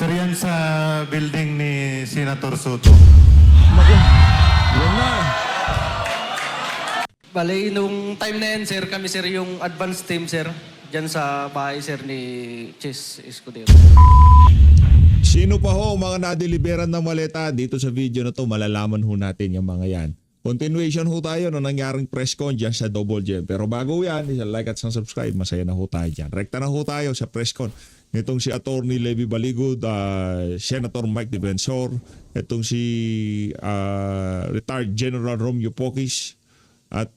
Sir, yan sa building ni Senator Soto. Yan na. Bale, nung time na yan, sir, kami sir yung advance team, sir. Diyan sa bahay, sir, ni Chis Escudero. Sino pa ho mga nadeliveran ng maleta dito sa video na to, malalaman ho natin yung mga yan. Continuation ho tayo no nangyaring press con dyan sa Double Gem. Pero bago yan, like at subscribe, masaya na ho tayo dyan. Rekta na ho tayo sa press con. Itong si Attorney Levy Baligod, Senator Mike Defensor, itong si retired General Romeo Pocis, at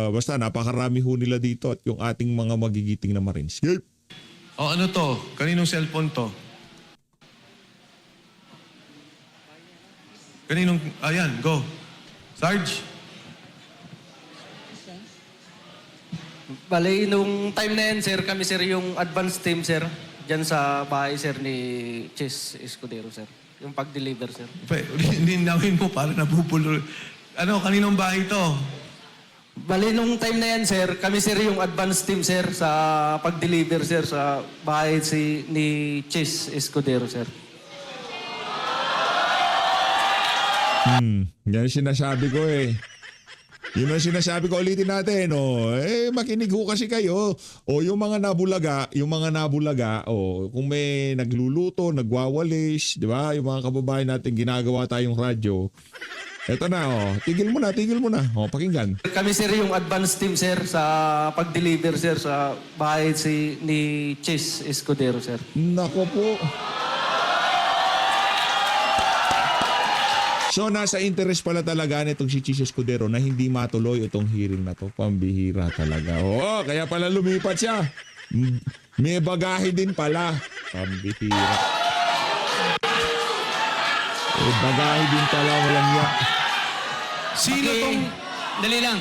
basta napakarami ho nila dito at yung ating mga magigiting na Marines. Yep. O ano to? Kaninong cellphone to? Kaninong... Ayan, go. Sarge? Bale, nung time na yan, sir, kami sir yung advance team, sir. Diyan sa bahay, sir, ni Chis Escudero, sir. Yung pag-deliver, sir. Linawin mo para nabubulo. Ano, kaninong bahay to? Bale, nung time na yan, sir, kami sir yung advance team, sir, sa pag-deliver, sir, sa bahay ni Chis Escudero, sir. Yan ang sinasabi ko eh. Yun ang sinasabi ko, ulitin natin. Makinig ho kasi kayo. Yung mga nabulaga, kung may nagluluto, nagwawalis, di ba? Yung mga kababayan natin, ginagawa tayong radyo. Eto na, tigil mo na. Pakinggan. Kami sir yung advance team, sir, sa pag-deliver, sir, sa bahay ni Chis Escudero, sir. Nako po. So, nasa interest pala talaga nitong si Chis Escudero na hindi matuloy itong hearing na to. Pambihira talaga. Oo, kaya pala lumipat siya. May bagahe din pala. Pambihira. May bagahe din pala, walang ya. Sino Okay. tong... Dali lang.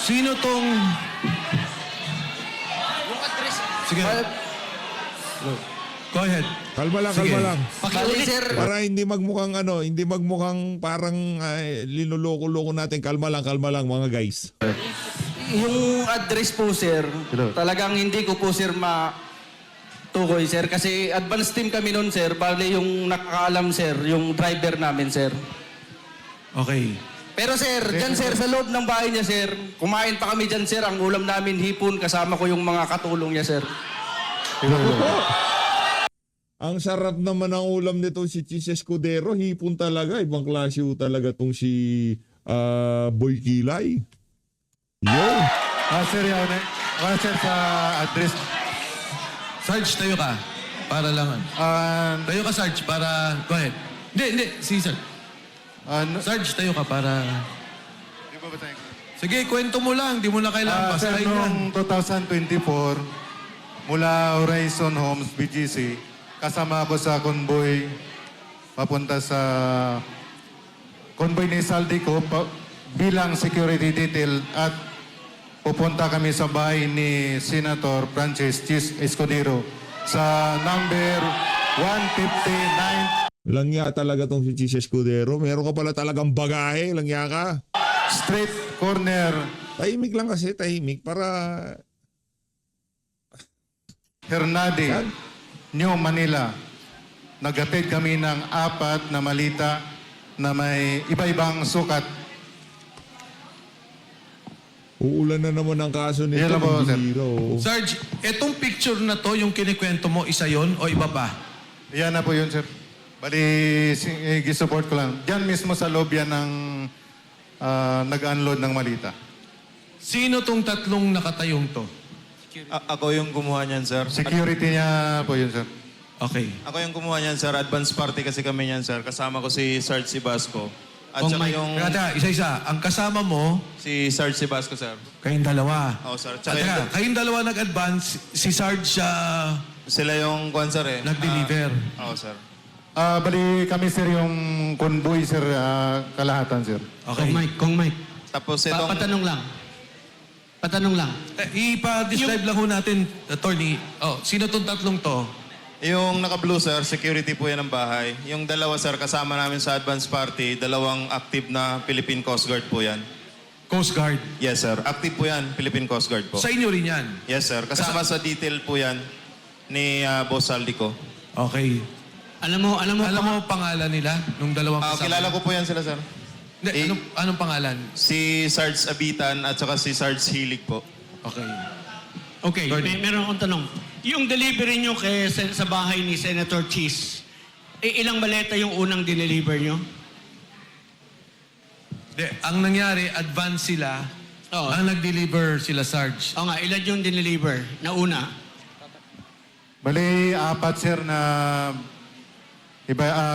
Sino tong... Sige. Go ahead. Kalma lang, Sige. kalma lang. Bale, sir, Para hindi magmukhang parang linuloko-loko natin. Kalma lang mga guys. yung address po, sir, talagang hindi ko po, sir, tukoy, sir. Kasi advance team kami noon, sir. Bale, yung nakakaalam, sir, yung driver namin, sir. Okay. Pero, sir, dyan, sir, sa loob ng bahay niya, sir, kumain pa kami dyan, sir. Ang ulam namin, hipon, kasama ko yung mga katulong niya, sir. Ang sarap naman ng ulam nito si Chis Escudero. Hipon talaga. Ibang klase ho talaga tong si Boy Kilay. Yo! Sir, yan. Sir, sa address. Sarge, tayo ka. Para lang. Tayo ka, Sarge, para... Go ahead. Hindi. Si Sarge. Sarge, tayo ka para... Di ba ba tayo? Sige, kwento mo lang. Di mo na kailangan Sir, basahin yan. noong 2024, mula Horizon Homes, BGC, kasama ako sa convoy papunta sa convoy ni Saldico bilang security detail at pupunta kami sa bahay ni Senator Francis Chis Escudero sa number 159 Langya talaga tong si Chis Escudero. Meron ka pala talagang bagahe. Langya ka. street corner Tahimik lang kasi. Tahimik para... Hernade, New Manila. Naghatid kami ng 4 na malita na may iba-ibang sukat. Uulan na naman ang kaso nito. Yan lang po, sir. Bihira, oh. Sarge, etong picture na to, yung kinikwento mo, isa yon o iba pa? Yan na po yun, sir. Bali, gisupport ko lang. Diyan mismo sa loob yan ng nag-unload ng malita. Sino tong tatlong nakatayong to? Ako yung kumuha niyan, sir. Security niya po yun, sir. Okay. Ako yung kumuha niyan, sir. Advance party kasi kami niyan, sir. Kasama ko si Sarge Sibasco. At saka yung Kada, isa-isa. Ang kasama mo, si Sarge Sibasco, sir. kayong dalawa. Oo, sir. Tsaka Kayong dalawa nag-advance, si Sarge sila yung kwan, sir, eh. nag-deliver. Oo, sir. Bali, kami, sir, yung convoy, sir, kalahatan, sir. Okay. Kong Mike. Tapos itong... Patanong lang. Ipa-describe lang ho natin, attorney. Sino tong tatlong to? Yung naka-blue, sir, security po yan ng bahay. Yung dalawa, sir, kasama namin sa advance party, dalawang active na Philippine Coast Guard po yan. Coast Guard. Yes, sir. Active po yan, Philippine Coast Guard po. Sa inyo rin yan. Yes, sir. Kasama sa detail po yan ni Boss Saldico. Okay. Alam mo, Alam mo pangalan nila nung dalawang kasama? Kilala ko po yan sila, sir. Hindi, anong pangalan? Si Sarge Abitan at saka si Sarge Hilig po. Okay. Okay, meron akong tanong. Yung delivery nyo sa bahay ni Senator Cheese, ilang maleta yung unang dineliver nyo? Hindi, ang nangyari, advance sila. Oo. Ang nag-deliver sila, Sarge. O nga, ilan yung dineliver na una? Bali, apat sir na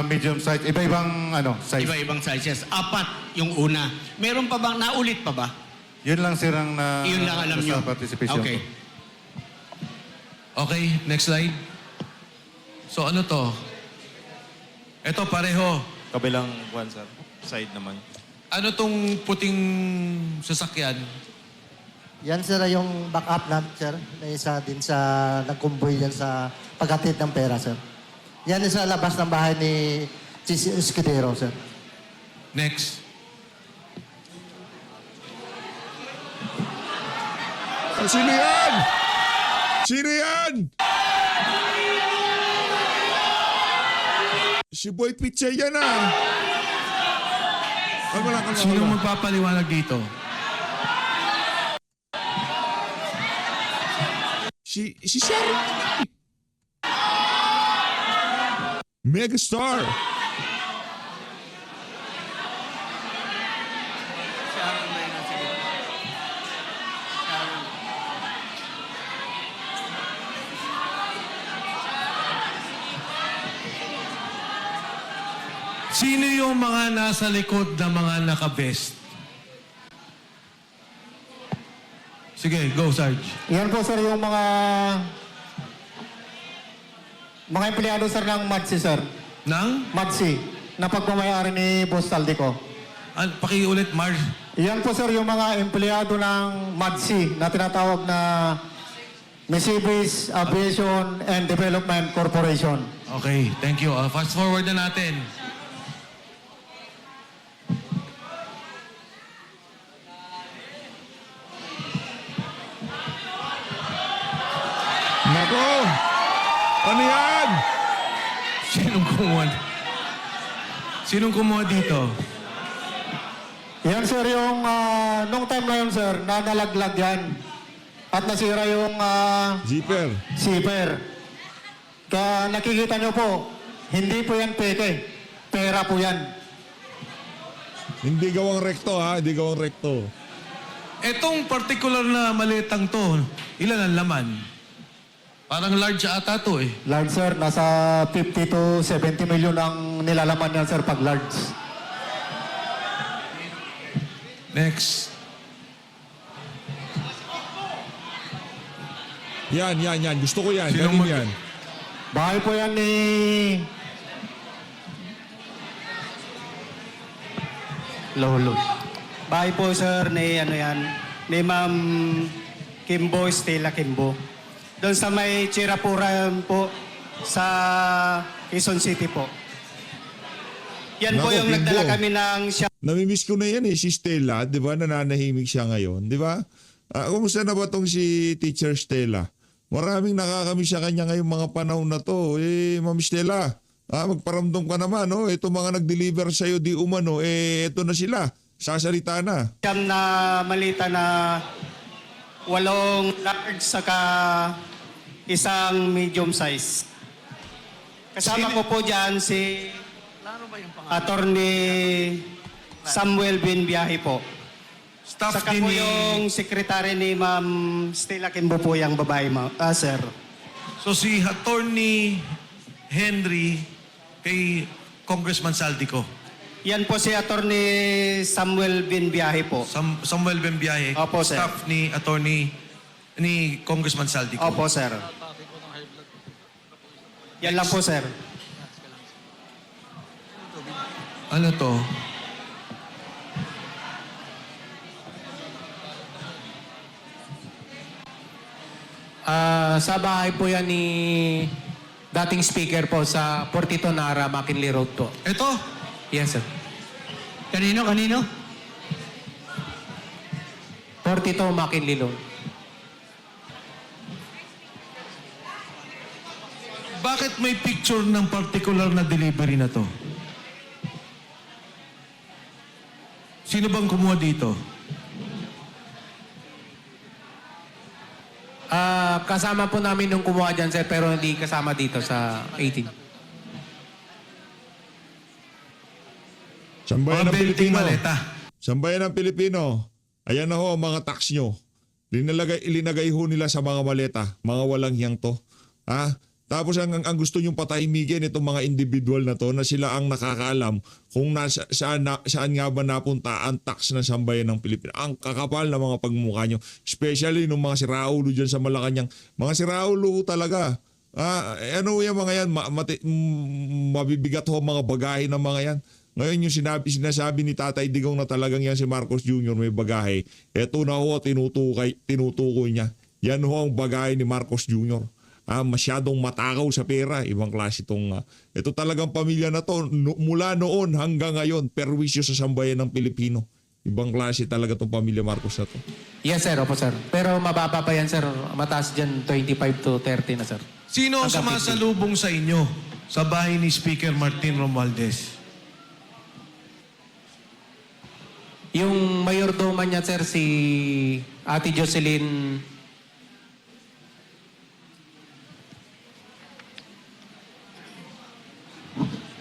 medium size, iba-ibang size. Iba-ibang sizes. 4 yung una. Meron pa bang, naulit pa ba? Yun lang sir ang Yun lang alam nyo. sa participation. Okay. Okay, next slide. So ano to? Ito pareho. Kabilang one, sir. Side naman. Ano tong puting sasakyan? Yan sir yung backup namin sir. Na isa din sa nagkumboy yan sa paghatid ng pera sir. Yan sa labas ng bahay ni Chis Escudero sir. Next. Sino yan? Sino yan? Si Boy Pizza yan ah. Kalma lang. Sino magpapaliwanag dito? Si Sharon. Megastar. Sino yung mga nasa likod na mga naka-vest? Sige, go, Sarge. Yan po sir yung mga empleyado sir ng MADSI sir. Nang? MADSI na pagmamayari ni Boss Saldico. Pakiulit, Marge. Yan po sir yung mga empleyado ng MADSI na tinatawag na Misibis Aviation and Development Corporation. Okay, thank you. Fast forward na natin. Nako. Ano yan? Sinong kumuha dito? Yan sir yung nung time na yun sir, nanalaglag yan. At nasira yung Zipper. zipper. Kaya nakikita nyo po, hindi po yan peke. Pera po yan. Hindi gawang rekto ha. Hindi gawang rekto. Etong particular na malitang to, ilan ang laman? Parang large ata to eh. Large sir, nasa 50 to 70 million ang nilalaman yan sir pag large. Next. Yan. Gusto ko yan. Sino Galing yan. Bahay po yan ni Lolo. Bahay po sir ni ni Ma'am Kimbo, Stella Kimbo. Doon sa may Chirapura po sa Quezon City po. Yan po Nako, yung Kimbo. nagdala kami ng Namimiss ko na yan eh. Si Stella, di ba? Nananahimik siya ngayon. Di ba? Kumusta na ba tong si Teacher Stella? Maraming nakakamiss sa kanya ngayong mga panahon na to. Ma'am Stella, magparamdam ka naman. Oh. Ito mga nag-deliver sa'yo di umano. Ito na sila. Sasalita na. siyam na malita na 8 large saka isang medium size. Kasama ko po dyan si Attorney Samuel Binbiyahe po. Staff Saka din po ni... yung secretary ni Ma'am Stella Kimbo po yung babae, sir. So si Attorney Henry kay Congressman Saldico. Yan po si Attorney Samuel Binbiyahe po. Samuel Bembiahe. Opo, sir. Staff ni Congressman Saldico. Opo, sir. Yan lang po, sir. Ano to? Sa bahay po yan ni dating speaker po sa Portito Nara, McKinley Road po. Ito? Yes, sir. Kanino? Portito, McKinley Road. Bakit Bakit may picture ng particular na delivery na to? Sino bang kumuha dito? Kasama po namin nung kumuha dyan, sir, pero hindi kasama dito sa 18. Sambayan Mga ng 20 Pilipino. maleta. Sambayan ng Pilipino. Ayan na ho ang mga tax nyo. Ilinagay ho nila sa mga maleta. Mga walang hiyang to. Ha? Tapos ang gusto nyong patahimigin itong mga individual na to na sila ang nakakaalam kung saan nga ba napunta ang tax ng sambayan ng Pilipino. Ang kakapal na mga pagmumukha nyo. Especially nung mga siraulo dyan sa Malacanang. Mga siraulo talaga. Ano yung mga yan? Mabibigat ho mga bagahe ng mga yan. Ngayon yung sinasabi ni Tatay Digong na talagang yan si Marcos Jr. may bagahe. Eto na ho, tinutukoy niya. Yan ho ang bagahe ni Marcos Jr. Masyadong matakaw sa pera. Ibang klase itong... ito talagang pamilya na to. Mula noon hanggang ngayon, perwisyo sa sambayan ng Pilipino. Ibang klase talaga itong pamilya Marcos na to. Yes, sir. Opo, sir. Pero mababa pa yan, sir. Mataas dyan 25 to 30 na, sir. Sino ang Hanggang sumasalubong sa inyo sa bahay ni Speaker Martin Romualdez? Yung mayordoman niya, sir, si Ate Jocelyn.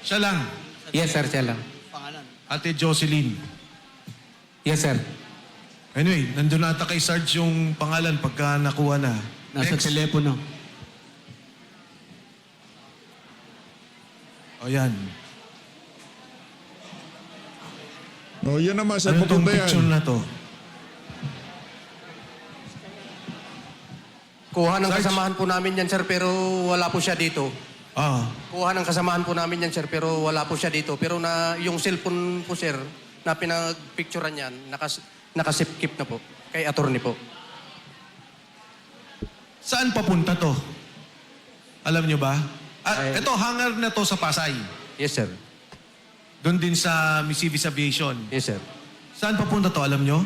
Siya lang. Yes, sir, siya lang. Ate Jocelyn. Yes, sir. Anyway, nandun ata kay Sarge yung pangalan pagka nakuha na. Nasa Next. telepono. O yan. No, yan naman sa Ano tong pupunta yan. picture na to? Kuha ng Sarge? kasamahan po namin yan, sir, pero wala po siya dito. Ah, Kuha ng kasamahan po namin yan, sir, pero wala po siya dito. Pero na yung cellphone po, sir, na pinag-picturean yan, nakasipkip na po. Kay attorney po. saan papunta to? Alam nyo ba? Ito, hangar na to sa Pasay. Yes, sir. Doon din sa Missivis Aviation. Yes, sir. Saan papunta to, alam nyo?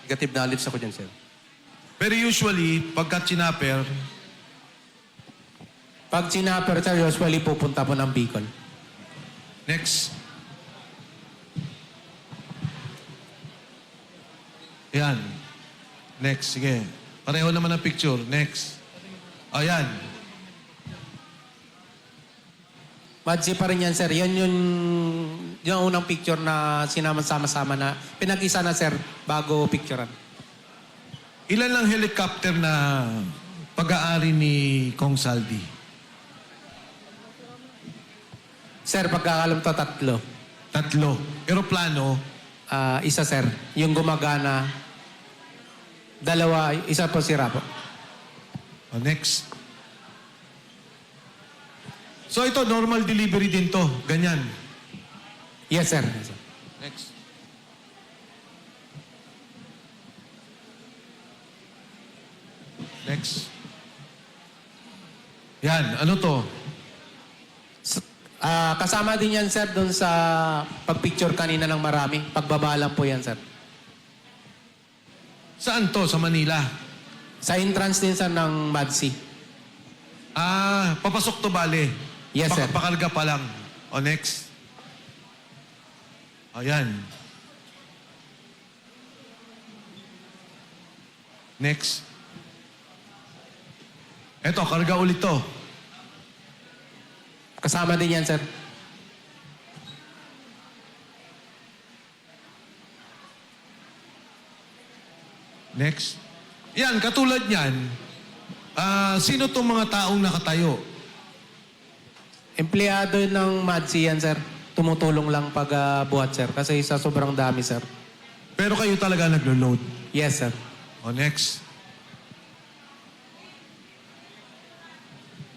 Negative knowledge ako dyan, sir. Pero usually, pagka chinapper, Pag sinapper, sir, usually pupunta po ng Bicol. next. Yan. Next, sige. Pareho naman ang picture. Next. Ayan. Madsi pa rin yan, sir. Yan yung unang picture na sinama-sama-sama na pinag-isa na, sir, bago picturean. Ilan lang helicopter na pag-aari ni Kong Saldi? Sir, pagkakalam to, 3. 3. Aeroplano, Isa, sir. Yung gumagana. 2, isa po sira po. Next. So ito, normal delivery din to. Ganyan. Yes, sir. Next. Next. Yan, ano to? Kasama din yan, sir, doon sa pagpicture kanina ng marami. Pagbabalang po yan, sir. Saan to? Sa Manila? Sa entrance din, sir, ng Madsi. Papasok to bale. Yes, sir. Pakarga pa lang. O, next. Ayan. Next. Eto, karga ulit to. Kasama din yan, sir. Next. Yan, katulad yan. Sino tong mga taong nakatayo? Empleyado ng Madsi yan, sir. Tumutulong lang pag buhat, sir. Kasi sa sobrang dami, sir. Pero kayo talaga naglo-load. Yes, sir. O, next.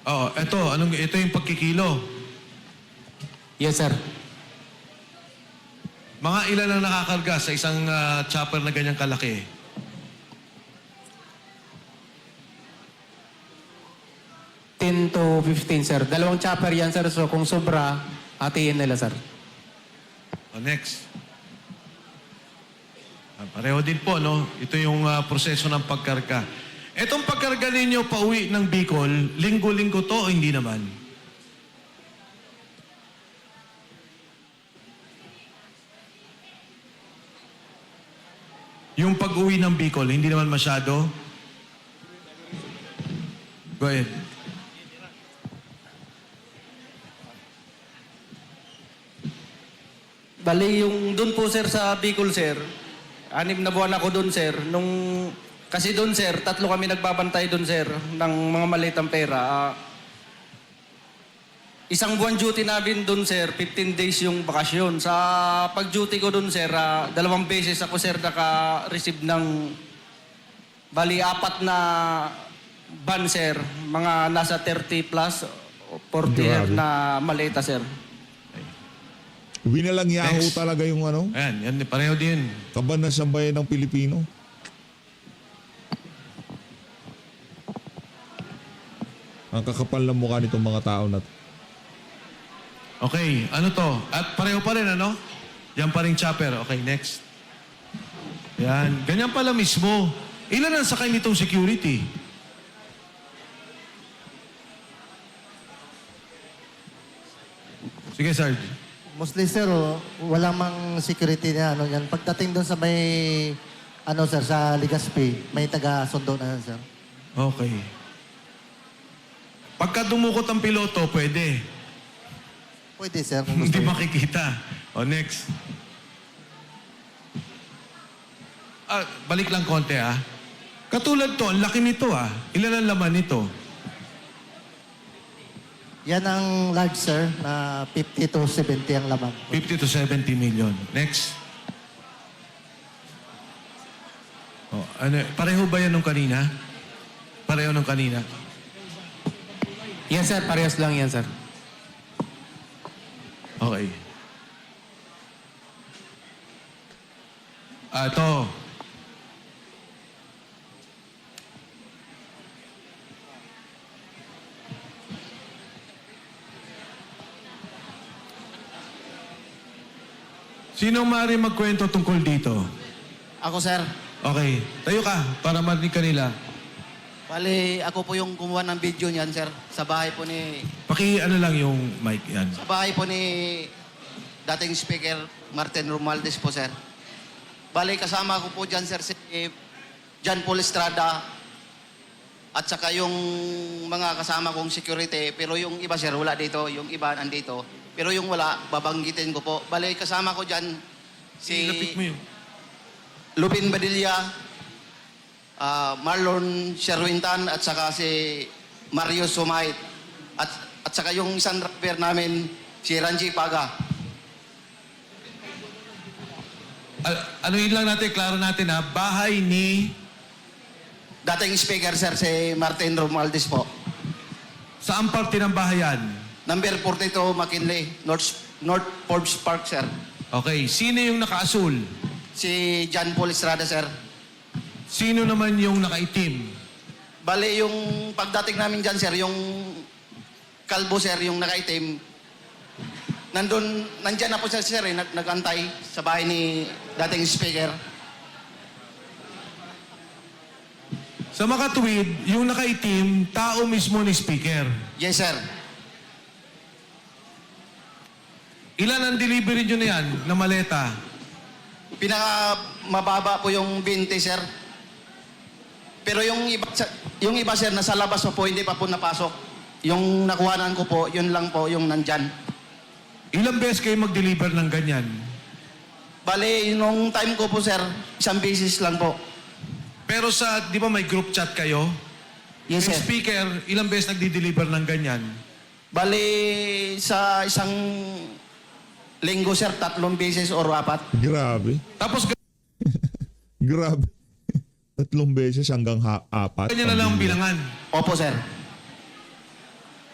Ito yung pagkikilo. Yes, sir. Mga ilan ang nakakarga sa isang chopper na ganyang kalaki? To 15, sir. 2 chopper yan, sir. So kung sobra, hatiin nila, sir. O, next. Pareho din po, no? Ito yung proseso ng pagkarga. Etong pagkarga ninyo pauwi ng Bicol, linggo-linggo to o hindi naman? Yung pag-uwi ng Bicol, hindi naman masyado? Go ahead. Bali, yung doon po sir sa Bicol sir, 6 na buwan ako doon sir. Kasi doon sir, 3 kami nagbabantay doon sir ng mga malitang pera. Isang buwan duty namin doon sir, 15 days yung bakasyon. Sa pag-duty ko doon sir, 2 beses ako sir naka-receive ng bali 4 na ban sir. Mga nasa 30 plus, 40 na malita sir. Winalang yaho Next. talaga yung ano, Ayan, yan, pareho din. kaban na sambayan ng Pilipino. Ang kakapal ng mukha nitong mga tao na to. Okay, ano to? At pareho pa rin, ano? Yan pa rin chopper. Okay, next. Yan, ganyan pala mismo. Ilan ang sakay nitong security? Sige, Sarge. Mostly sir, walang mang security na ano yan. Pagdating doon sa may, ano sir, sa Legazpi, may taga-sundo na yan sir. Okay. Pagka dumukot ang piloto, pwede. Pwede sir, kung gusto Hindi niyo. makikita. O, next. Balik lang konti, ah. Katulad to, ang laki nito, ah. Ilan ang laman nito? Yan ang large sir, na 50 to 70 ang laman. 50 to 70 million. Next. Oh, ano, pareho ba yan nung kanina? Pareho nung kanina? Yan sir, parehas lang yan sir. Okay. Ito. Sino maaari magkwento tungkol dito? Ako, sir. Okay. Tayo ka para marinig kanila. Bali, ako po yung gumawa ng video niyan, sir. Sa bahay po ni... Ano lang yung mic yan. Sa bahay po ni dating speaker Martin Romualdez po, sir. Bali, kasama ko po dyan, sir, si John Paul Estrada at saka yung mga kasama kong security. Pero yung iba, sir, wala dito. Yung iba nandito. Pero yung wala, babanggitin ko po. Bali, kasama ko dyan si Lapit mo yun. Lupin Badilla, Marlon Sherwintan at saka si Mario Sumait at saka yung isang driver namin si Ranji Paga. Ano yun lang natin, klaro natin ha, bahay ni... Dating speaker, sir, si Martin Romualdez po. Saan parte ng bahayan? Number 42 McKinley, North Forbes Park, sir. Okay, sino yung nakaasul? Si John Paul Estrada, sir. Sino naman yung nakaitim? Bali, yung pagdating namin dyan, sir, yung kalbo, sir, yung nakaitim, nandyan na po siya, sir, nagantay sa bahay ni dating speaker. Sa makatuwid, yung nakaitim, tao mismo ni speaker. Yes, sir. Ilan ang delivery nyo na yan, na maleta? Pinaka mababa po yung 20, sir. Pero yung iba, sir, nasa labas pa po, hindi pa po napasok. Yung nakuhanan ko po, yun lang po yung nandyan. Ilang beses kayo mag-deliver ng ganyan? Bale, nung time ko po, sir, 1 beses lang po. Pero di ba may group chat kayo? Yes, Yung sir. speaker, ilang beses nagdi-deliver ng ganyan? Bale, sa isang linggo, sir, 3 beses or 4. Grabe. Tapos Grabe. 3 beses hanggang 4. ganyan na lang ang bilangan. Opo, sir.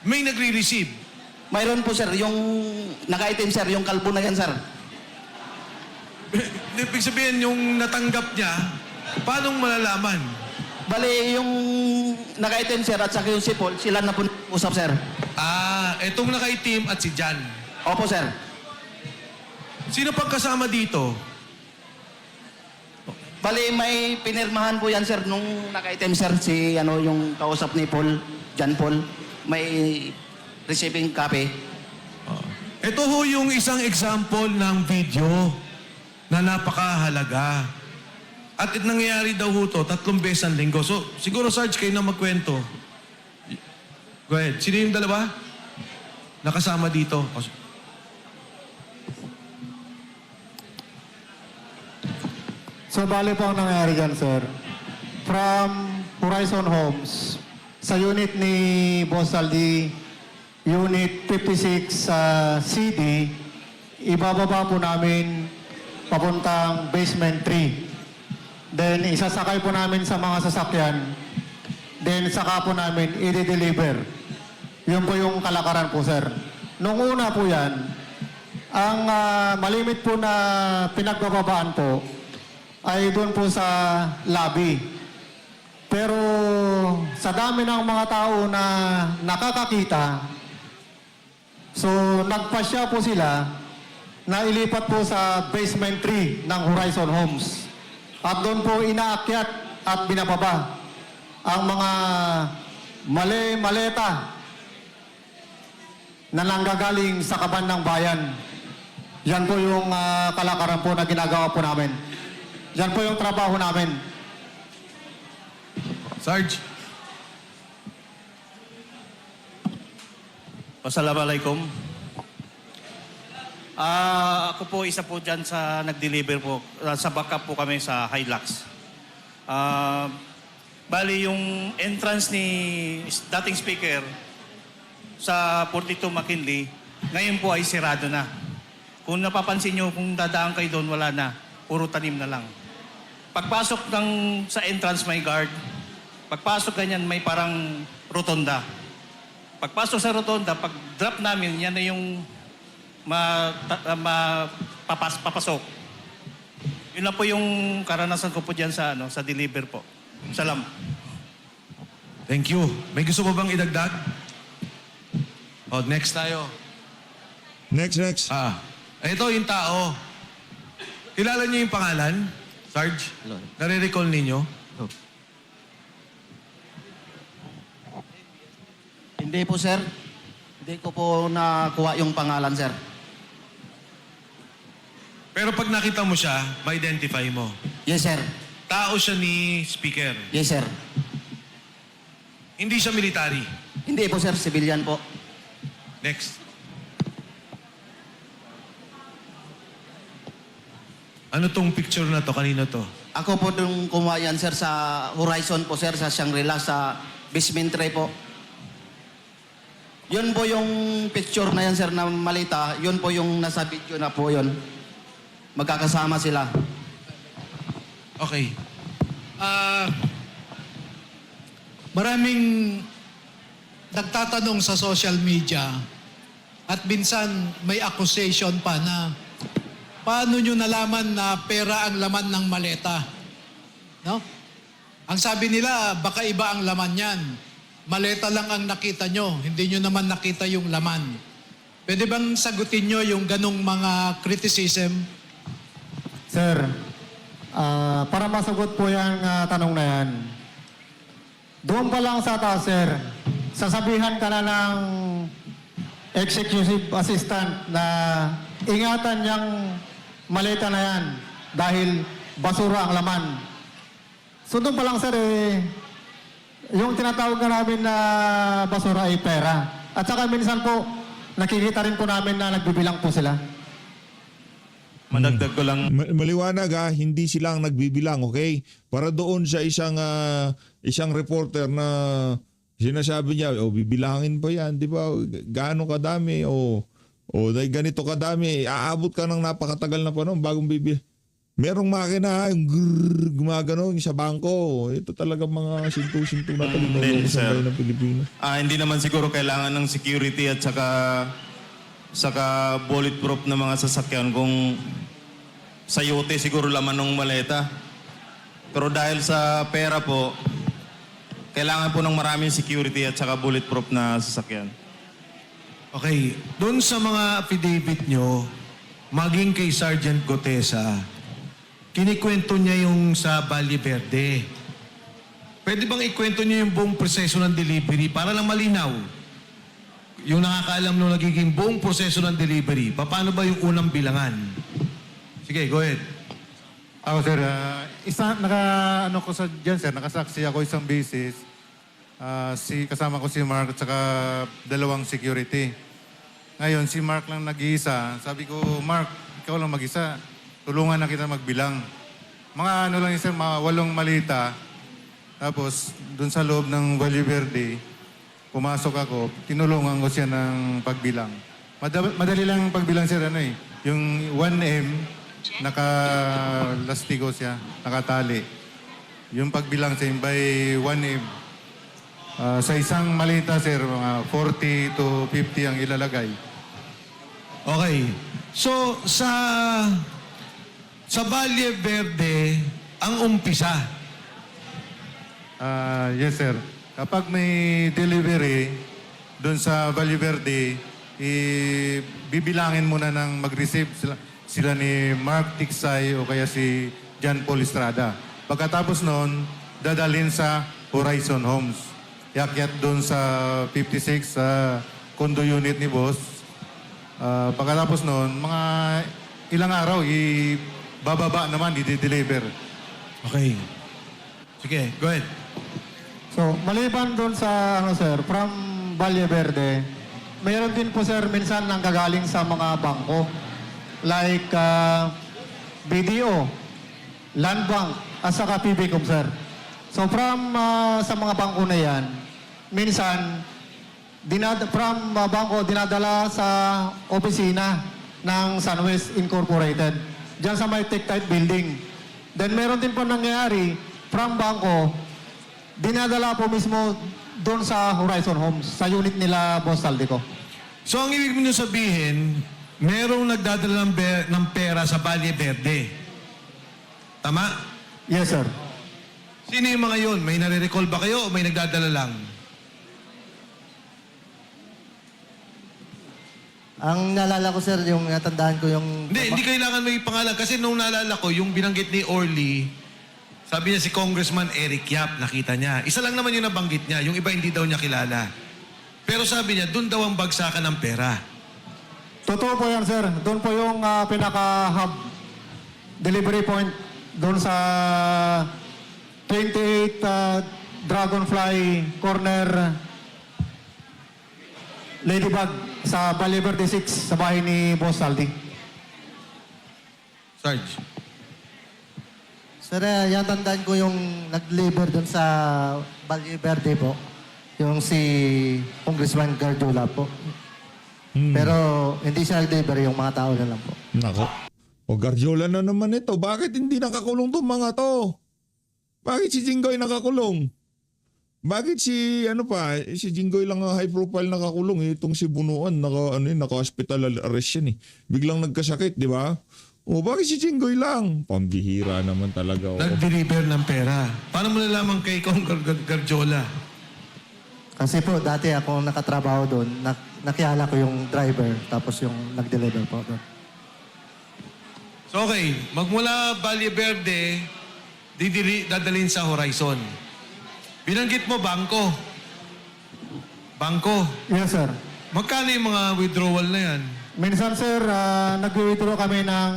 May nagre-receive. Mayroon po, sir, yung naka-item, sir, yung kalbo na yan, sir. Ibig sabihin, yung natanggap niya, paano malalaman? Bale, yung naka-item, sir, at saka yung sipol, sila na po usap, sir. Etong nakaitim at si Jan. Opo, sir. Sino pang kasama dito? Bali, may pinirmahan po yan, sir, nung naka-item, sir, si yung kausap ni Paul, John Paul. May receiving copy. Ito ho yung isang example ng video na napakahalaga. At nangyayari daw ho to 3 beses ang linggo. So, siguro, Sarge, kayo na magkwento. Go ahead. Sino yung dalawa? Nakasama dito. So, bali po ang nangyari dyan, sir. From Horizon Homes, sa unit ni Boss Saldi, Unit 56 CD, ibababa po namin papuntang basement 3. Then, isasakay po namin sa mga sasakyan. Then, saka po namin i-deliver. Yun po yung kalakaran po, sir. Nung una po yan, ang malimit po na pinagbababaan po ay doon po sa lobby. Pero sa dami ng mga tao na nakakakita, so nagpasya po sila na ilipat po sa basement 3 ng Horizon Homes. At doon po inaakyat at binababa ang mga maleta na nanggagaling sa kaban ng bayan. Yan po yung kalakaran po na ginagawa po namin. Yan po yung trabaho namin. Sarge? Assalamualaikum. Ako po isa po dyan sa nag-deliver po. Sa backup po kami sa Hilux. Bali yung entrance ni dating speaker sa 42 McKinley, ngayon po ay sirado na. Kung napapansin nyo, kung dadaan kayo doon, wala na. Puro tanim na lang. Pagpasok sa entrance may guard. Pagpasok ganyan may parang rotonda. Pagpasok sa rotonda, pag drop namin, yan na yung papasok. Yun na po yung karanasan ko po dyan sa deliver po. Salam. Thank you. May gusto mo bang idagdag? Oh, next tayo. Next. Ito yung tao. Kilala niyo yung pangalan? Sarge? Nare-recall ninyo? Hindi po, sir. Hindi ko po nakuha yung pangalan, sir. Pero pag nakita mo siya, ma-identify mo. Yes, sir. Tao siya ni speaker. Yes, sir. Hindi siya military. Hindi po, sir. Civilian po. Next. Ano tong picture na to? Kanino to? Ako po nung kumuha yan, sir, sa Horizon po, sir, sa Shangri-La, sa basement 3 po. Yun po yung picture na yan, sir, na malita. Yun po yung nasa video na po yun. Magkakasama sila. Okay. Maraming nagtatanong sa social media at minsan may accusation pa na paano nyo nalaman na pera ang laman ng maleta? No? Ang sabi nila, baka iba ang laman yan. Maleta lang ang nakita nyo, hindi nyo naman nakita yung laman. Pwede bang sagutin nyo yung ganong mga criticism? Sir, para masagot po yung tanong na yan, doon pa lang sa taas, sir, sasabihan ka na ng executive assistant na ingatan niyang maleta na yan dahil basura ang laman. So doon pa lang, sir, yung tinatawag na namin na basura ay pera. At saka minsan po, nakikita rin po namin na nagbibilang po sila. Madagdag ko lang. Maliwanag hindi sila ang nagbibilang, okay? Para doon sa isang reporter na sinasabi niya, bibilangin pa yan, di ba? Gaano kadami dahil ganito kadami, aabot ka ng napakatagal na panahon bagong bibil. Merong makina yung gumagano sa bangko. Ito talaga mga sintu-sintu na talino sa ng Pilipinas. Hindi naman siguro kailangan ng security at saka bulletproof na mga sasakyan kung sa yote siguro laman ng maleta. Pero dahil sa pera po, kailangan po ng maraming security at saka bulletproof na sasakyan. Okay. Doon sa mga affidavit nyo, maging kay Sergeant Gotesa, kinikwento niya yung sa Valle Verde. Pwede bang ikwento niyo yung buong proseso ng delivery para lang malinaw? Yung nakakaalam nung nagiging buong proseso ng delivery, paano ba yung unang bilangan? Sige, go ahead. Ako sir, nakasaksi ako isang beses. Kasama ko si Mark at saka dalawang security. Ngayon, si Mark lang nag-iisa. Sabi ko, Mark, ikaw lang mag-isa. Tulungan na kita magbilang. Mga lang yun sir, mga 8 malita. Tapos, dun sa loob ng Valle Verde, pumasok ako, tinulungan ko siya ng pagbilang. Madali lang pagbilang sir, yung 1M, naka-lastigo siya, nakatali. Yung pagbilang siya by 1M. Sa isang malita sir, mga 40 to 50 ang ilalagay. Okay. So, sa Valle Verde, ang umpisa. Yes sir. Kapag may delivery doon sa Valle Verde, bibilangin muna ng mag-receive sila ni Mark Tiksay o kaya si John Paul Estrada. Pagkatapos noon, dadalhin sa Horizon Homes. Iakyat doon sa 56 sa condo unit ni boss. Pagkatapos noon, mga ilang araw, bababa naman, i-deliver. Okay. Sige, go ahead. So, maliban doon sa, sir, from Valle Verde, mayroon din po, sir, minsan nang gagaling sa mga bangko. Like BDO, Land Bank, at saka PBCom, sir. So, from sa mga bangko na yan, minsan, from bangko, dinadala sa opisina ng Sunwest Incorporated, dyan sa may Tech-Type Building. Then, meron din po nangyayari, from bangko, dinadala po mismo doon sa Horizon Homes, sa unit nila Boss Saldico. So, ang ibig niyo sabihin, merong nagdadala ng pera sa Valle Verde. Tama? Yes, sir. Sino yung mga yun? May nare-recall ba kayo o may nagdadala lang? Ang naalala ko, sir, yung natandaan ko yung... Hindi kailangan may pangalan. Kasi nung naalala ko, yung binanggit ni Orly, sabi niya si Congressman Eric Yap, nakita niya. Isa lang naman yung nabanggit niya, yung iba hindi daw niya kilala. Pero sabi niya, doon daw ang bagsakan ng pera. Totoo po yan, sir. Doon po yung pinaka-hub delivery point doon sa 28 Dragonfly Corner Ladybug sa Valle Verde 6 sa bahay ni Boss Saldi. Sarge. Sir, yung tandaan ko yung nag-deliver doon sa Valle Verde po. Yung si Congressman Garjola po. Pero hindi siya nag-deliver, yung mga tao na lang po. Nako. O Garjola na naman ito. Bakit hindi nakakulong tong mga to? Bakit si Jinggoy nakakulong? Bakit si Jinggoy lang ang high profile nakakulong, itong si Bunuan naka-hospital arrest yan eh. Biglang nagkasakit, di ba? O bakit si Jinggoy lang? Pambihira naman talaga. Nag-deliver ng pera. Paano mo nalaman kay Kong Garjola? Kasi po, dati ako nakatrabaho doon, nakilala ko yung driver, tapos yung nag-deliver po doon. So okay, magmula Valle Verde, dadalhin sa Horizon. Binanggit mo bangko. Bangko. Yes, sir. Magkano yung mga withdrawal na yan? Minsan, sir, nag-withdraw kami ng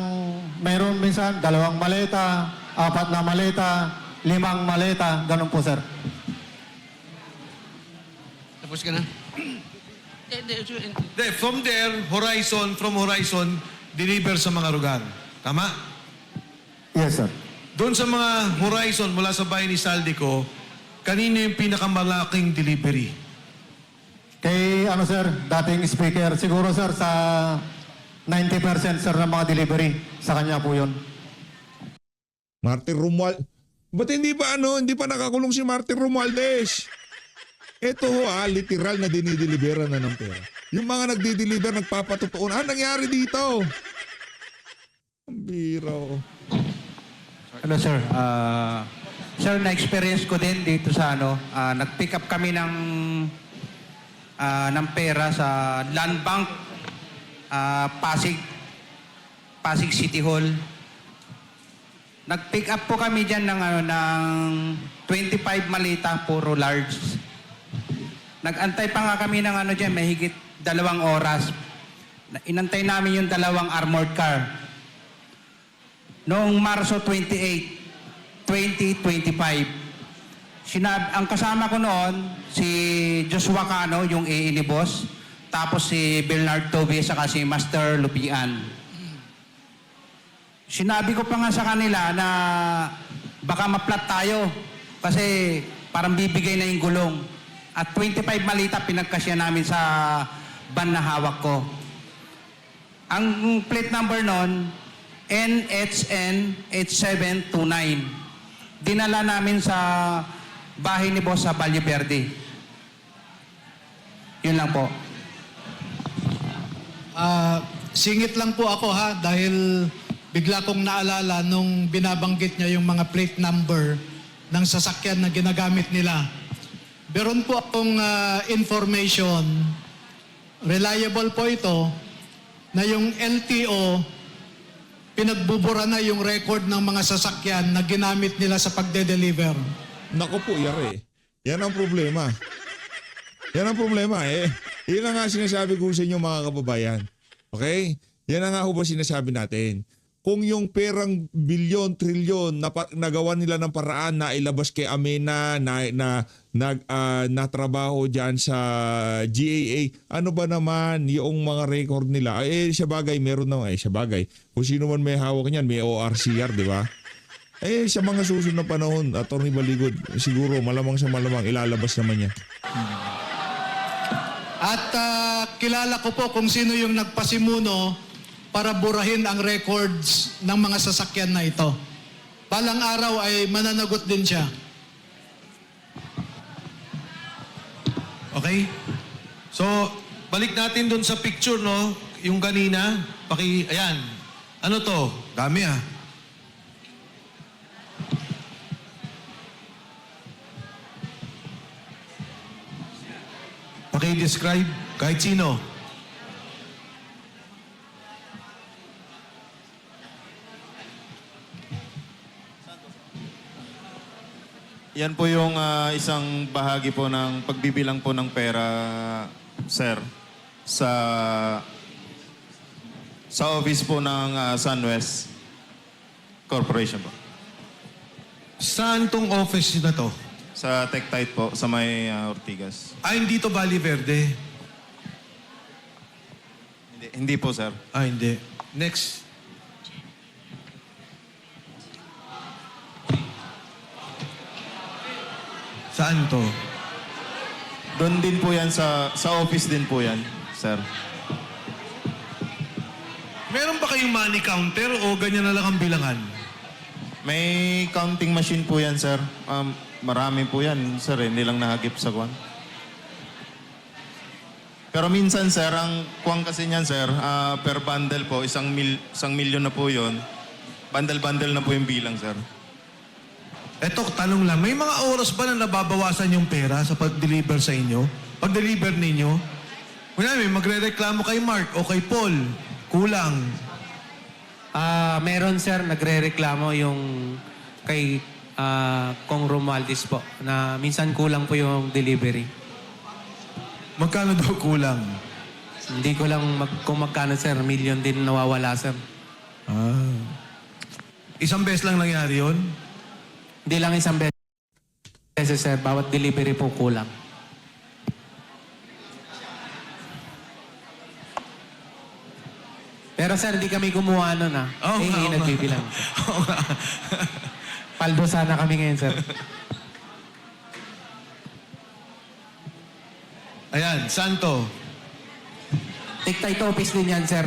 mayroon minsan 2 maleta, 4 na maleta, 5 maleta, ganun po, sir. Tapos ka na? From there, from Horizon, deliver sa mga lugar. Tama? Yes, sir. Doon sa mga Horizon, mula sa bahay ni Saldico, kanino yung pinakamalaking delivery? Kay, sir, dating speaker, siguro, sir, sa 90%, sir, ng mga delivery, sa kanya po yun. Martin Romualdez. Ba't hindi pa nakakulong si Martin Romualdez? Ito literal na dinideliveran na ng pera. Yung mga nagdi-deliver, nagpapatotoo na, nangyari dito? Ang bira, Hello, sir. Sir, na-experience ko din dito sa nag-pick up kami ng pera sa Land Bank, Pasig City Hall. Nag-pick up po kami dyan ng 25 malita, puro large. Nag-antay pa nga kami ng dyan, mahigit 2 oras. Inantay namin yung 2 armored car. Noong Marso 28, 2025, ang kasama ko noon, si Joshua Cano, yung AA ni Boss, tapos si Bernard Toby, saka si Master Lupian. Sinabi ko pa nga sa kanila na baka ma-flat tayo kasi parang bibigay na yung gulong. At 25 malita pinagkasya namin sa van na hawak ko. Ang plate number nun, NHN 8729. Dinala namin sa bahay ni Boss sa Valle Verde. Yun lang po. Singit lang po ako ha, dahil bigla kong naalala nung binabanggit niya yung mga plate number ng sasakyan na ginagamit nila. Meron po akong information, reliable po ito, na yung LTO, pinagbubura na yung record ng mga sasakyan na ginamit nila sa pagde-deliver. Naku po, yare. Yan ang problema. Yan ang problema eh. Yan ang nga sinasabi ko sa inyo mga kababayan. Okay? Yan ang nga ho ba sinasabi natin. Kung yung perang bilyon, trilyon nagawa nila ng paraan na ilabas kay Amena na trabaho diyan sa GAA, ano ba naman yung mga record nila? Siya bagay meron na siya bagay. Kung sino man may hawak niyan, may ORCR, di ba? Sa mga susunod na panahon, Atty. Baligod, siguro malamang sa malamang ilalabas naman niya. At kilala ko po kung sino yung nagpasimuno para burahin ang records ng mga sasakyan na ito. Balang araw ay mananagot din siya. Okay? So, balik natin dun sa picture, no? Yung kanina. Ayan. Ano to? Dami ah. Paki-describe kahit sino. Yan po yung isang bahagi po ng pagbibilang po ng pera, sir, sa office po ng SunWest Corporation po. Saan tong office na to? Sa Tectite po, sa may Ortigas. Hindi to Valle Verde. Hindi po, sir. Hindi. Next. Saan to? Doon din po yan, sa office din po yan, sir. Meron ba kayong money counter o ganyan na lang ang bilangan? May counting machine po yan, sir. Marami po yan, sir. Hindi lang nahagip sa kwan. Pero minsan, sir, ang kuwang kasi niyan, sir, per bundle po, 1 milyon na po yon. Bundle-bundle na po yung bilang, sir. Eto, tanong lang, may mga oras ba na nababawasan yung pera sa pag-deliver sa inyo? Pag-deliver ninyo? Kunyari, magre-reklamo kay Mark o kay Paul. Kulang. Meron sir, nagre-reklamo yung kay Kong Romualdez po na minsan kulang po yung delivery. Magkano daw kulang? Hindi ko lang kung magkano sir, million din nawawala sir. Isang beses lang nangyari yun? Hindi lang isang beses sir, bawat delivery po kulang. Pero sir, hindi kami gumawa nun nagbibilang. Paldo sana kami ngayon sir. Ayan, Santo. Tectite office din yan sir.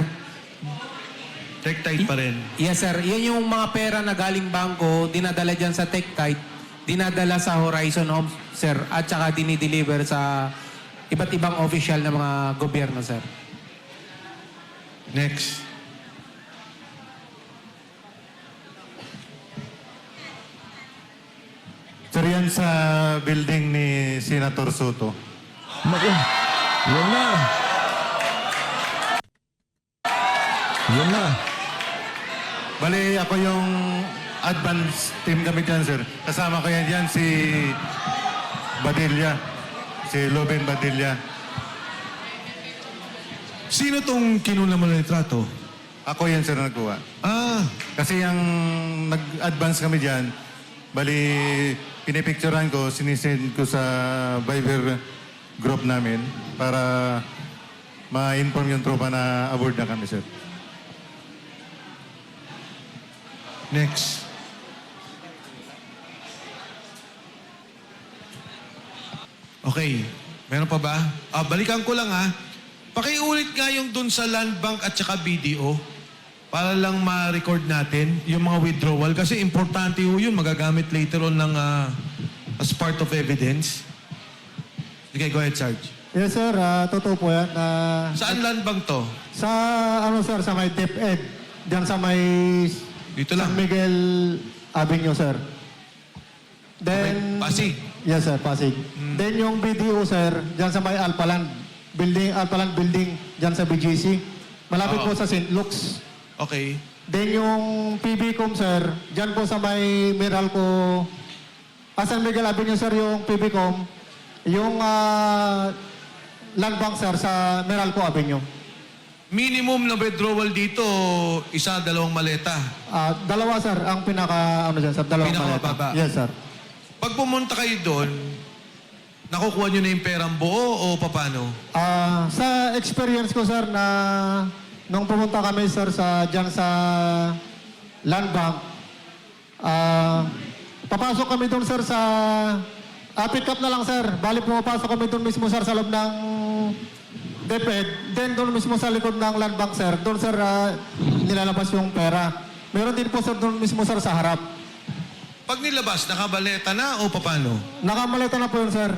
Tectite pa rin. Yes sir, yan yung mga pera na galing bangko, dinadala dyan sa Tectite, dinadala sa Horizon Homes sir, at saka dinideliver sa iba't ibang official na mga gobyerno sir. Next. Sir, yan sa building ni Senator Soto. Naku, yun na. Yun na. Bali, ako yung advance team kami dyan, sir. Kasama ko yan si Badilla. Si Loben Badilla. Sino tong kinuna mo ng litrato? Ako yan, sir, nagkuha. Ah, Kasi yung nag-advance kami dyan, bali, pinipicturean ko, sinisend ko sa Viber group namin para ma-inform yung tropa na aboard na kami, sir. next. Okay. Meron pa ba? Balikan ko lang ha. Pakiulit nga yung dun sa land bank at saka BDO para lang ma-record natin yung mga withdrawal kasi importante ho yun. Magagamit later on ng as part of evidence. Okay, go ahead, Sarge. Yes, sir. Totoo po yan. Saan land bank to? Sa, sir, sa may DepEd. Diyan sa may Dito lang. San Miguel Avenue, sir. Then, Pasig. Yes, sir, Pasig. Then yung BDO, sir, diyan sa may Alpaland Building, diyan sa BGC. Malapit Oo. po sa St. Luke's. Okay. Then yung PBCom, sir, diyan po sa may Meralco, San Miguel Avenue, sir, yung PBCom. Yung land bank, sir, sa Meralco Avenue. Minimum na withdrawal dito, isa, dalawang maleta. Dalawa, sir, ang pinaka, dyan, sir, dalawang Pinakamababa. maleta. Yes, sir. Pag pumunta kayo doon, nakukuha nyo na yung perang buo o paano? Sa experience ko, sir, na nung pumunta kami, sir, dyan sa land bank, papasok kami doon, sir, sa pick up na lang, sir. Bali, pumapasok kami doon mismo, sir, sa loob ng DepEd. Then doon mismo sa likod ng land bank, sir. Doon, sir, nilalabas yung pera. Meron din po, sir, doon mismo, sir, sa harap. Pag nilabas, nakabaleta na o paano? Nakamaleta na po yun, sir.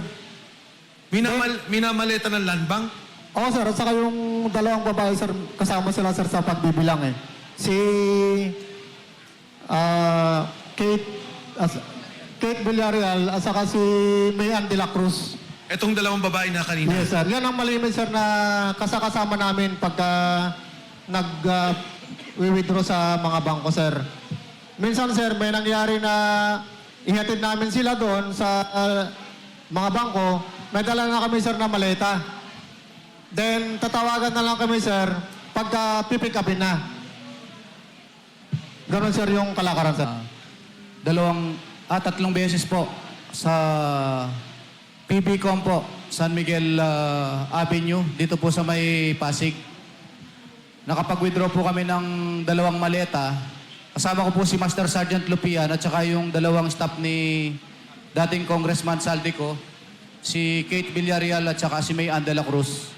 Minamaleta ng land bank? Oo, sir. At saka yung dalawang babae, sir, kasama sila, sir, sa pagbibilang, eh. Si Kate Villarreal at saka si Mayan de la Cruz. Etong dalawang babae na kanina? Yes, sir. Yan ang malimit, sir, na kasama namin pagka nag-withdraw sa mga bangko, sir. Minsan, sir, may nangyari na ihatid namin sila doon sa mga bangko. May dala na kami, sir, na maleta. Then, tatawagan na lang kami, sir, pagka pipick upin na. Ganon, sir, yung kalakaran, sir. Tatlong beses po sa PBCom po, San Miguel Avenue, dito po sa may Pasig. Nakapag-withdraw po kami ng dalawang maleta. Kasama ko po si Master Sergeant Lupian at saka yung dalawang staff ni dating Congressman Saldico, si Kate Villarreal at saka si Mayan de la Cruz.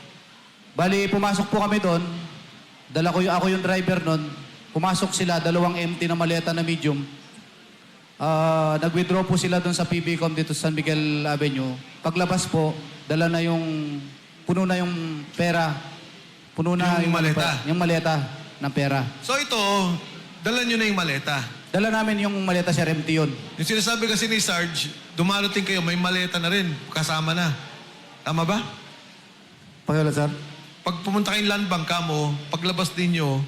Bali, pumasok po kami doon. Ako yung driver noon. Pumasok sila, dalawang empty na maleta na medium. Nag-withdraw po sila doon sa PBCom dito sa San Miguel Avenue. Paglabas po, puno na yung pera. Puno na Yung maleta? Yung maleta ng pera. So ito, dala nyo na yung maleta. Dala namin yung maleta, Sir, empty yun. Yung sinasabi kasi ni Sarge, dumarating kayo, may maleta na rin, kasama na. Tama ba? Pakila, sir. Pag pumunta kayong land bank mo, paglabas ninyo,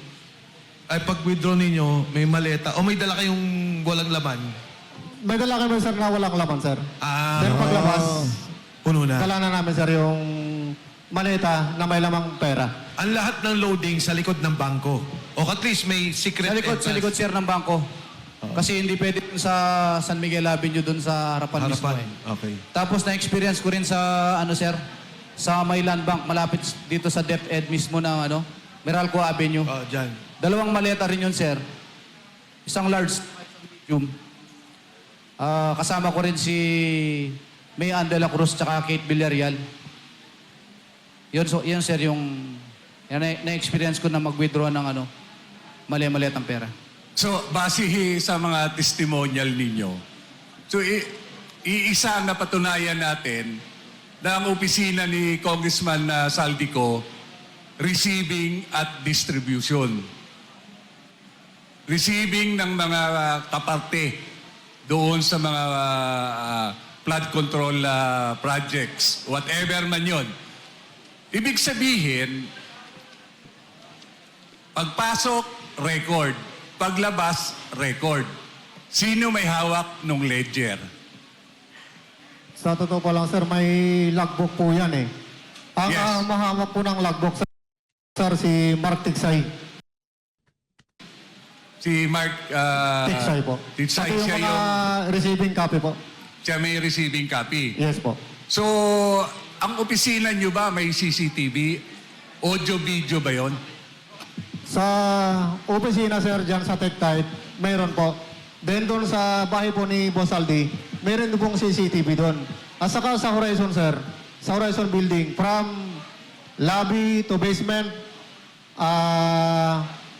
ay pag-withdraw ninyo, may maleta, o may dala kayong walang laman. May dala kami, sir, na walang laman, sir. Pero Ah, paglabas, puno na. dala na namin, sir, yung maleta na may lamang pera. Ang lahat ng loading sa likod ng bangko. O at least may secret Sa likod, Sir, ng bangko. Kasi hindi pwede dun sa San Miguel Avenue dun sa harapan mismo. Harapan. Eh. Okay. Tapos na-experience ko rin sa, Sir, sa may land bank, malapit dito sa DepEd mismo ng, Meralco Avenue. Oh, dyan. Dalawang maleta rin yun, Sir. Isang large, medium. Kasama ko rin si Mayan de la Cruz tsaka Kate Villarreal. Yun, Sir, yung na-experience ko na mag-withdraw ng mali-maliatang pera. So, base sa mga testimonial ninyo, so iisa ang napatunayan natin na ang opisina ni Congressman Saldico, receiving at distribution. Receiving ng mga kaparte doon sa mga flood control projects, whatever man yon. Ibig sabihin, pagpasok, record. Paglabas, record. Sino may hawak ng ledger? Sa totoo pa lang, sir, may logbook po yan eh. Ang Yes. mahamak po ng logbook, sir, si Mark Tiksay. Si Mark... Tiksay po. Tiksay, Pati yung siya mga yung... receiving copy po. Siya may receiving copy. Yes po. So, ang opisina nyo ba may CCTV? Audio-video ba yon? Sa opisina, sir, dyan sa TechType, mayroon po. Then doon sa bahay po ni Boss Aldi, mayroon pong CCTV doon. At saka sa Horizon, sir, sa Horizon Building, from lobby to basement,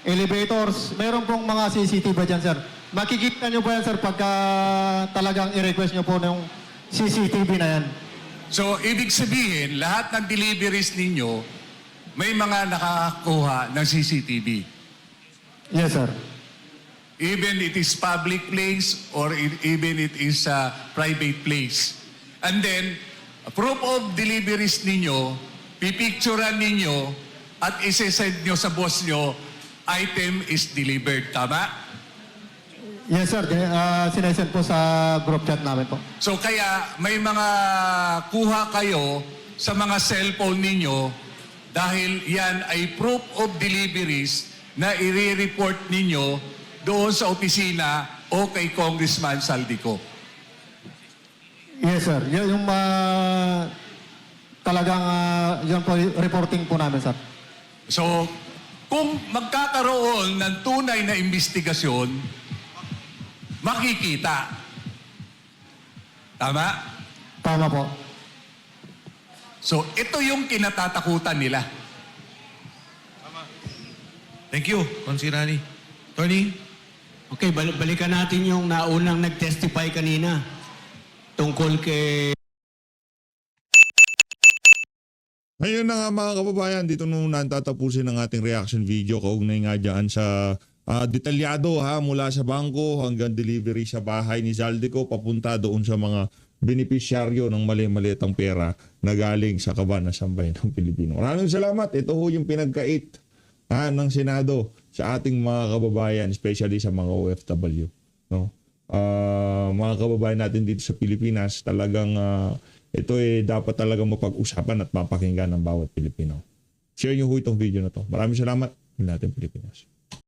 elevators, mayroon pong mga CCTV dyan, sir. Makikita nyo po yan, sir, pagka talagang i-request nyo po ng CCTV na yan. So, ibig sabihin, lahat ng deliveries ninyo, may mga nakakakuha ng CCTV. Yes, sir. Even it is public place or even it is a private place. And then, proof of deliveries ninyo, pipicturean ninyo at isesend nyo sa boss nyo, item is delivered. Tama? Yes, sir. Sinesend po sa group chat namin po. So kaya may mga kuha kayo sa mga cellphone ninyo dahil yan ay proof of deliveries na i-report ninyo doon sa opisina o kay Congressman Saldico. Yes, sir. Yung talagang yun po, reporting po namin, sir. So, kung magkakaroon ng tunay na investigasyon, makikita. Tama? Tama po. So, ito yung kinatatakutan nila. Thank you, Consirani. Attorney? Okay, balikan natin yung naunang nag-testify kanina tungkol kay... Ayun na nga mga kababayan, dito nung natatapusin ang ating reaction video kaugnay nga dyan sa detalyado mula sa bangko hanggang delivery sa bahay ni Zaldico papunta doon sa mga benepisyaryo ng mali-malitang pera na galing sa kaban na sambayan ng Pilipino. Maraming salamat. Ito ho yung pinagkait ng Senado sa ating mga kababayan, especially sa mga OFW. No? Mga kababayan natin dito sa Pilipinas, talagang ito dapat talagang mapag-usapan at mapakinggan ng bawat Pilipino. Share nyo ho itong video na to. Maraming salamat. Natin Pilipinas.